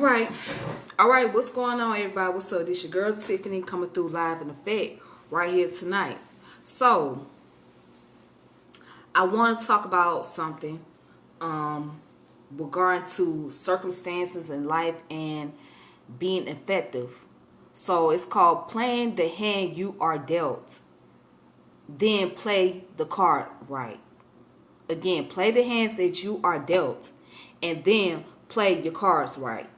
right. All right. What's going on, everybody? What's up? This your girl Tiffany coming through live in effect right here tonight. So, I want to talk about something regarding to circumstances in life and being effective. So, it's called playing the hand you are dealt. Then play the card right. Again, play the hands that you are dealt. And then play your cards right.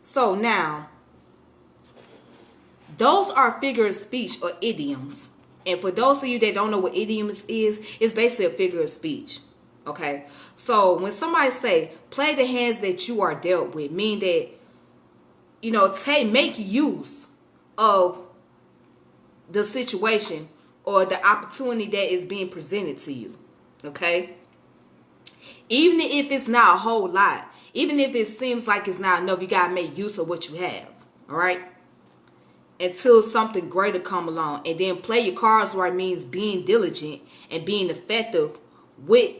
So now, those are figure of speech or idioms. And for those of you that don't know what idioms is, it's basically a figure of speech. Okay? So when somebody play the hands that you are dealt with, mean that, make use of the situation or the opportunity that is being presented to you. Okay? Even if it's not a whole lot, even if it seems like it's not enough, you got to make use of what you have. All right? Until something greater come along. And then play your cards right means being diligent and being effective with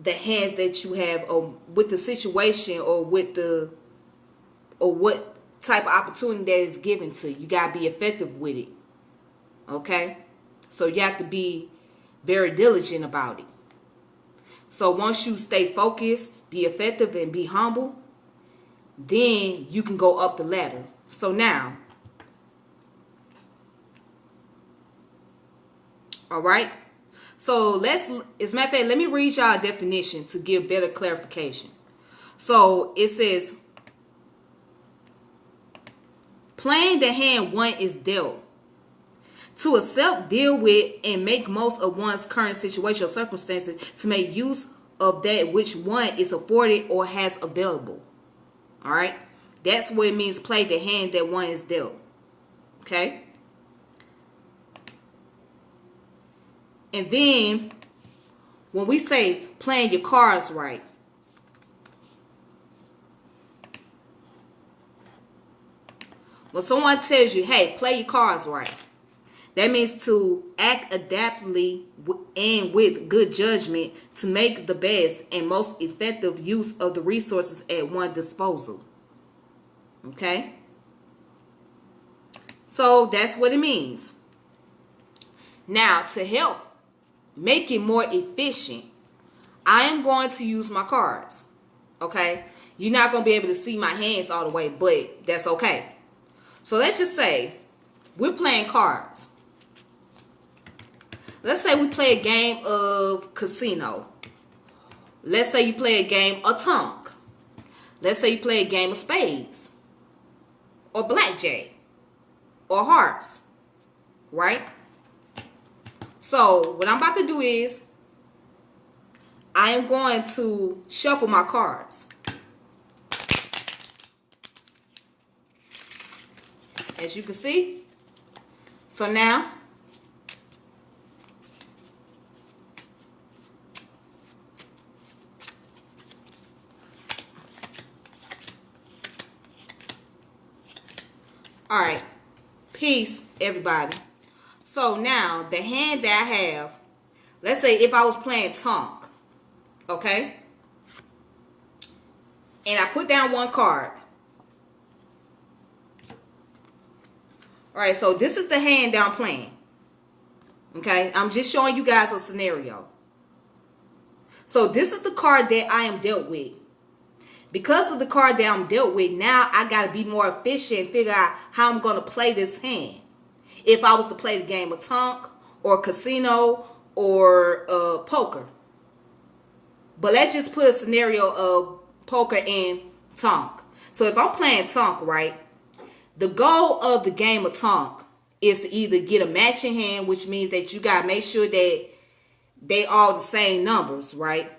the hands that you have, or with the situation, or with what type of opportunity that is given to you. You got to be effective with it. Okay? So you have to be very diligent about it. So once you stay focused, be effective, and be humble, then you can go up the ladder. So now, all right? So as a matter of fact, let me read y'all a definition to give better clarification. So it says, playing the hand one is dealt. To accept, deal with, and make most of one's current situation or circumstances, to make use of that which one is afforded or has available. All right? That's what it means, play the hand that one is dealt. Okay? And then, when we say playing your cards right, when someone tells you, hey, play your cards right, that means to act adaptively and with good judgment to make the best and most effective use of the resources at one's disposal. Okay? So that's what it means. Now, to help make it more efficient, I am going to use my cards. Okay? You're not going to be able to see my hands all the way, but that's okay. So let's just say we're playing cards. Let's say we play a game of casino. Let's say you play a game of tonk. Let's say you play a game of spades. Or blackjack. Or hearts. Right? So, what I'm about to do is, I am going to shuffle my cards. As you can see. So now, all right, peace, everybody. So now, the hand that I have, let's say if I was playing tonk, okay? And I put down one card. All right, so this is the hand that I'm playing. Okay, I'm just showing you guys a scenario. So this is the card that I am dealt with. Because of the card that I'm dealt with, now I got to be more efficient and figure out how I'm going to play this hand. If I was to play the game of tonk or casino or poker. But let's just put a scenario of poker and tonk. So if I'm playing tonk, right, the goal of the game of tonk is to either get a matching hand, which means that you got to make sure that they all the same numbers, right?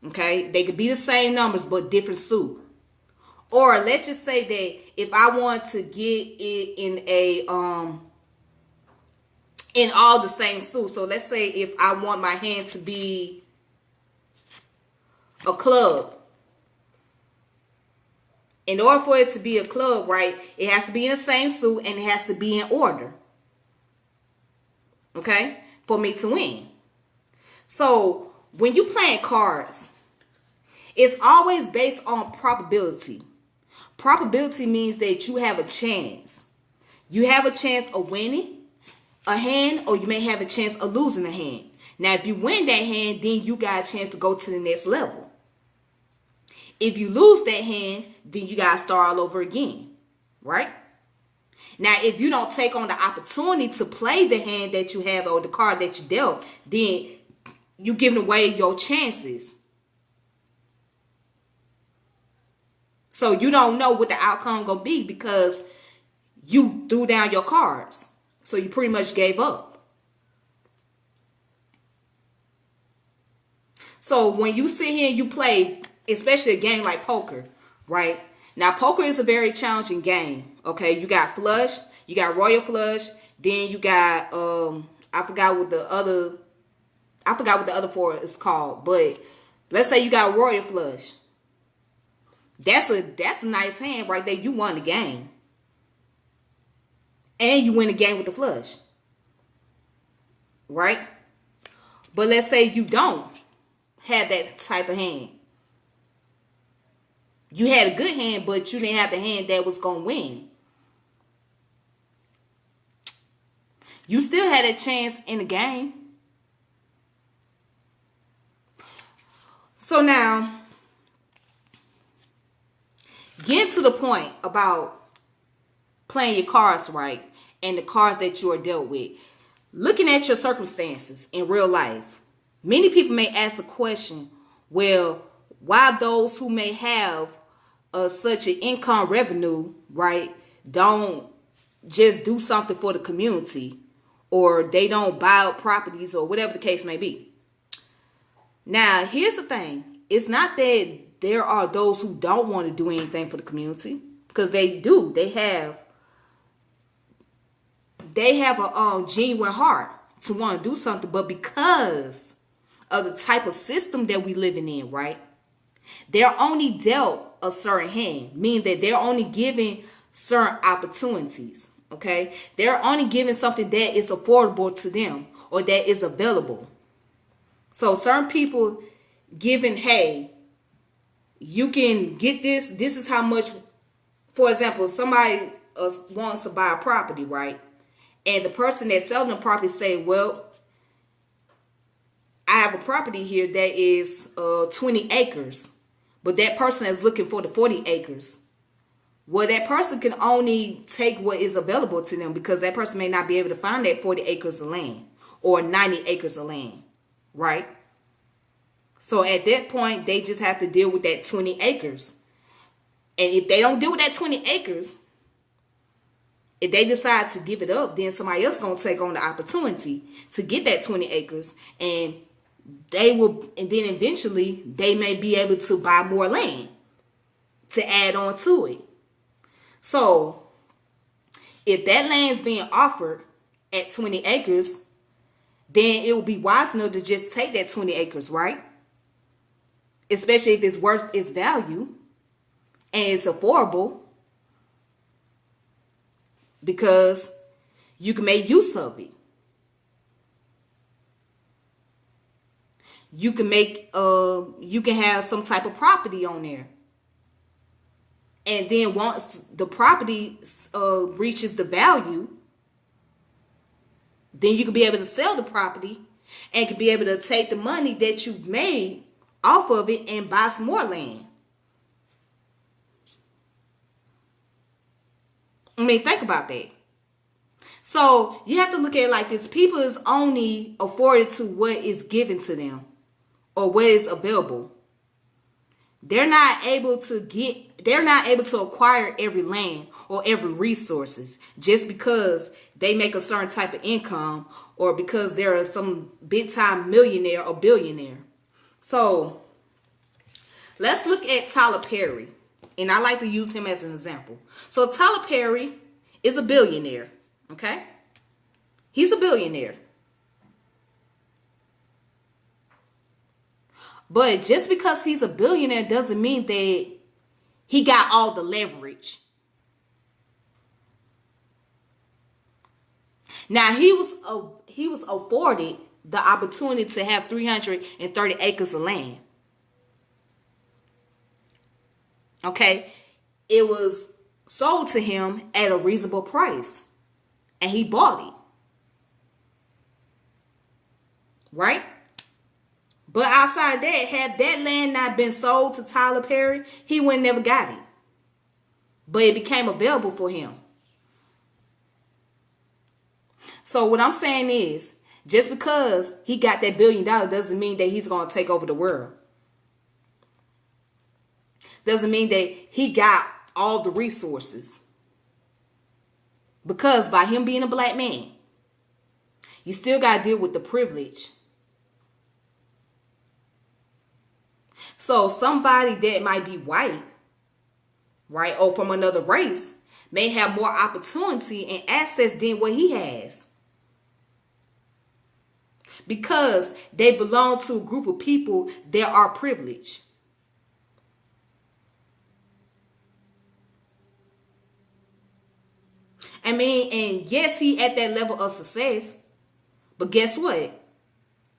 Okay, they could be the same numbers but different suit. Or let's just say that if I want to get it in all the same suit. So let's say if I want my hand to be a club. In order for it to be a club, right, it has to be in the same suit and it has to be in order. Okay, for me to win. So when you playing cards, It's always based on probability. Probability means that you have a chance. You have a chance of winning a hand, or you may have a chance of losing a hand. Now, if you win that hand, then you got a chance to go to the next level. If you lose that hand, then you got to start all over again, right? Now, if you don't take on the opportunity to play the hand that you have or the card that you dealt, then you're giving away your chances. So you don't know what the outcome gonna be because you threw down your cards. So you pretty much gave up. So when you sit here and you play, especially a game like poker, right? Now, poker is a very challenging game, okay? You got flush, you got royal flush, then you got, I forgot what the other four is called, but let's say you got royal flush. That's a nice hand right there. You won the game. And you win the game with the flush. Right? But let's say you don't have that type of hand. You had a good hand, but you didn't have the hand that was going to win. You still had a chance in the game. So now, getting to the point about playing your cards right and the cards that you are dealt with. Looking at your circumstances in real life, many people may ask a question, well, why those who may have such an income revenue, right, don't just do something for the community, or they don't buy up properties, or whatever the case may be. Now, here's the thing. It's not that there are those who don't want to do anything for the community, because they do. They have a genuine heart to want to do something, but because of the type of system that we living in, right? They're only dealt a certain hand, meaning that they're only giving certain opportunities, okay? They're only giving something that is affordable to them or that is available. So certain people giving, hey, you can get this. This is how much, for example, somebody wants to buy a property, right? And the person that's selling the property say, well, I have a property here that is 20 acres. But that person is looking for the 40 acres. Well, that person can only take what is available to them because that person may not be able to find that 40 acres of land or 90 acres of land, right? So at that point, they just have to deal with that 20 acres. And if they don't deal with that 20 acres, if they decide to give it up, then somebody else going to take on the opportunity to get that 20 acres. And they will, and then eventually they may be able to buy more land to add on to it. So if that land is being offered at 20 acres, then it will be wise enough to just take that 20 acres, right? Especially if it's worth its value and it's affordable, because you can make use of it. You can you can have some type of property on there. And then once the property reaches the value, then you can be able to sell the property and can be able to take the money that you've made off of it and buy some more land. I mean, think about that. So you have to look at it like this. People is only afforded to what is given to them or what is available. They're not able to acquire every land or every resources just because they make a certain type of income or because they're some big time millionaire or billionaire. So let's look at Tyler Perry. And I like to use him as an example. So Tyler Perry is a billionaire. Okay? He's a billionaire. But just because he's a billionaire doesn't mean that he got all the leverage. Now, he was afforded the opportunity to have 330 acres of land. Okay. It was sold to him at a reasonable price. And he bought it. Right? But outside that, had that land not been sold to Tyler Perry, he would never got it. But it became available for him. So what I'm saying is, just because he got that $1 billion doesn't mean that he's going to take over the world. Doesn't mean that he got all the resources. Because by him being a black man, you still got to deal with the privilege. So somebody that might be white, right, or from another race, may have more opportunity and access than what he has. Because they belong to a group of people that are privileged. I mean, and yes, he at that level of success. But guess what?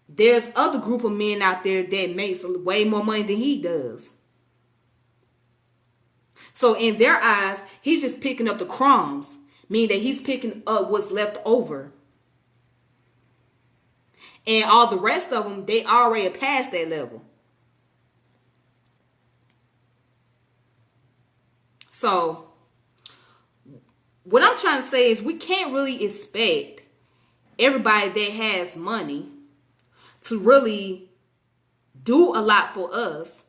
There's other group of men out there that makes way more money than he does. So in their eyes, he's just picking up the crumbs, meaning that he's picking up what's left over. And all the rest of them, they already passed that level. So what I'm trying to say is we can't really expect everybody that has money to really do a lot for us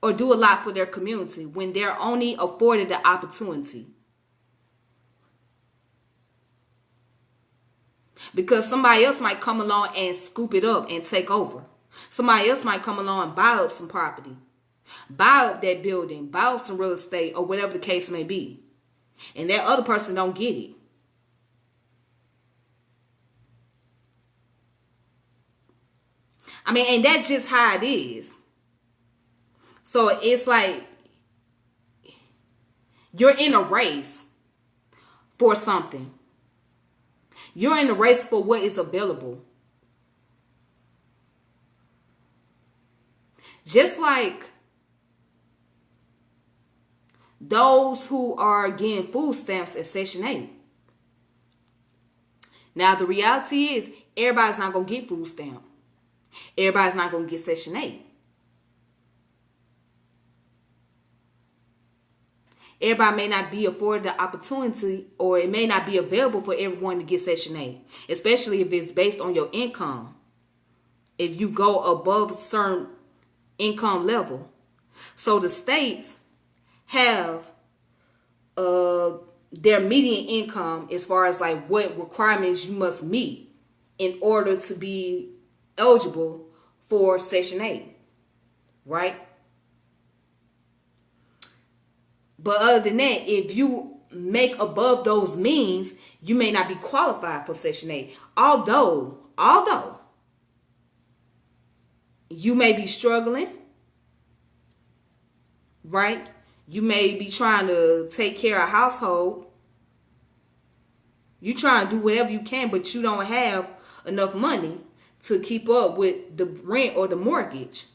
or do a lot for their community when they're only afforded the opportunity. Because somebody else might come along and scoop it up and take over. Somebody else might come along and buy up some property, buy up that building, buy up some real estate, or whatever the case may be. And that other person don't get it. I mean, and that's just how it is. So it's like you're in a race for something. You're in a race for what is available. Just like those who are getting food stamps at Section 8. Now, the reality is everybody's not going to get food stamp. Everybody's not going to get Section 8. Everybody may not be afforded the opportunity, or it may not be available for everyone to get Section 8, especially if it's based on your income. If you go above a certain income level. So the states have their median income as far as like what requirements you must meet in order to be eligible for Section 8, right? But other than that, if you make above those means, you may not be qualified for Section 8. Although you may be struggling, right? You may be trying to take care of a household. You trying to do whatever you can, but you don't have enough money to keep up with the rent or the mortgage.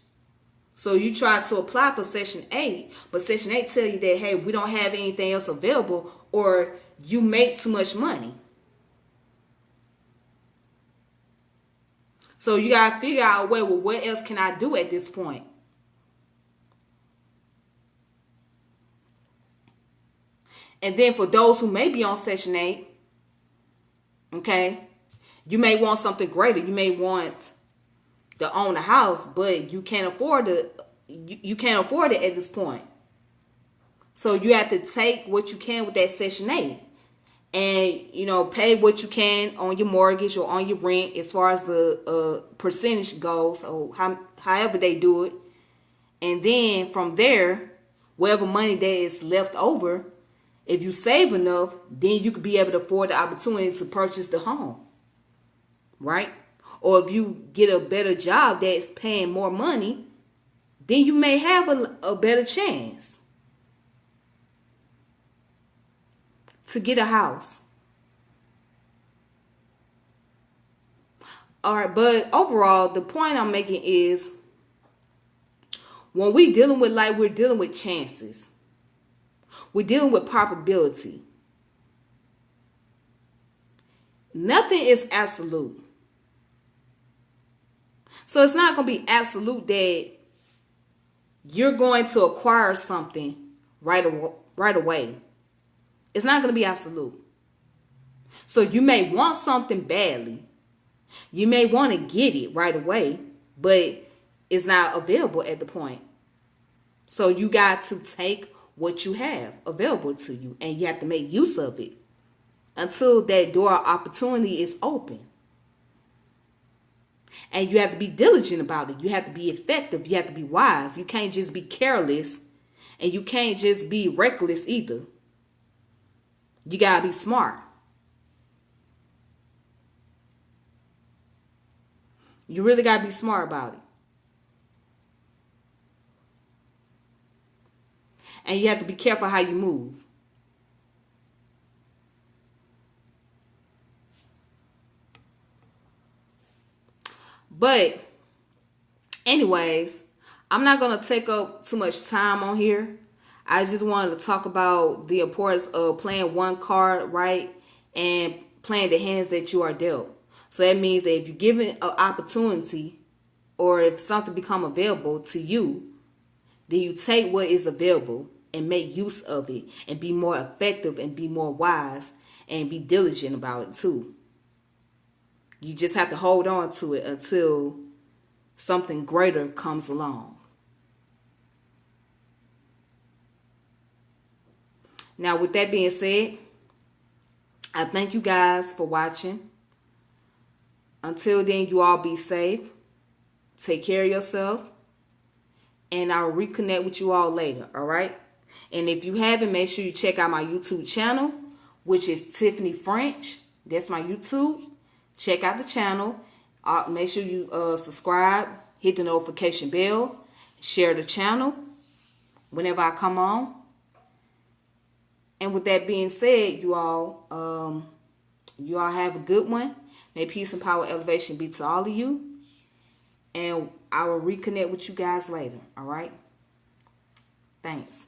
So you try to apply for Section 8, but Section 8 tell you that, hey, we don't have anything else available, or you make too much money. So you got to figure out a way, well, what else can I do at this point? And then for those who may be on Section 8, okay, you may want something greater. You may want to own a house, but you can't afford you can't afford it at this point. So you have to take what you can with that Section 8 and, pay what you can on your mortgage or on your rent as far as the percentage goes, or however they do it. And then from there, whatever money that is left over, if you save enough, then you could be able to afford the opportunity to purchase the home, right? Or if you get a better job that's paying more money, then you may have a better chance to get a house. All right, but overall, the point I'm making is When we dealing with life, we're dealing with chances. We're dealing with probability. Nothing is absolute. So it's not going to be absolute that you're going to acquire something right away. It's not going to be absolute. So you may want something badly. You may want to get it right away, but it's not available at the point. So you got to take what you have available to you, and you have to make use of it until that door of opportunity is open. And you have to be diligent about it. You have to be effective. You have to be wise. You can't just be careless, and you can't just be reckless either. You got to be smart. You really got to be smart about it. And you have to be careful how you move. But anyways, I'm not going to take up too much time on here. I just wanted to talk about the importance of playing one card right and playing the hands that you are dealt. So that means that if you're given an opportunity or if something become available to you, then you take what is available and make use of it and be more effective and be more wise and be diligent about it too. You just have to hold on to it until something greater comes along. Now, with that being said, I thank you guys for watching. Until then, you all be safe. Take care of yourself. And I'll reconnect with you all later, all right? And if you haven't, make sure you check out my YouTube channel, which is Tiffany French. That's my YouTube. Check out the channel. Make sure you subscribe, hit the notification bell, share the channel whenever I come on. And with that being said, you all have a good one. May peace and power elevation be to all of you. And I will reconnect with you guys later. All right? Thanks.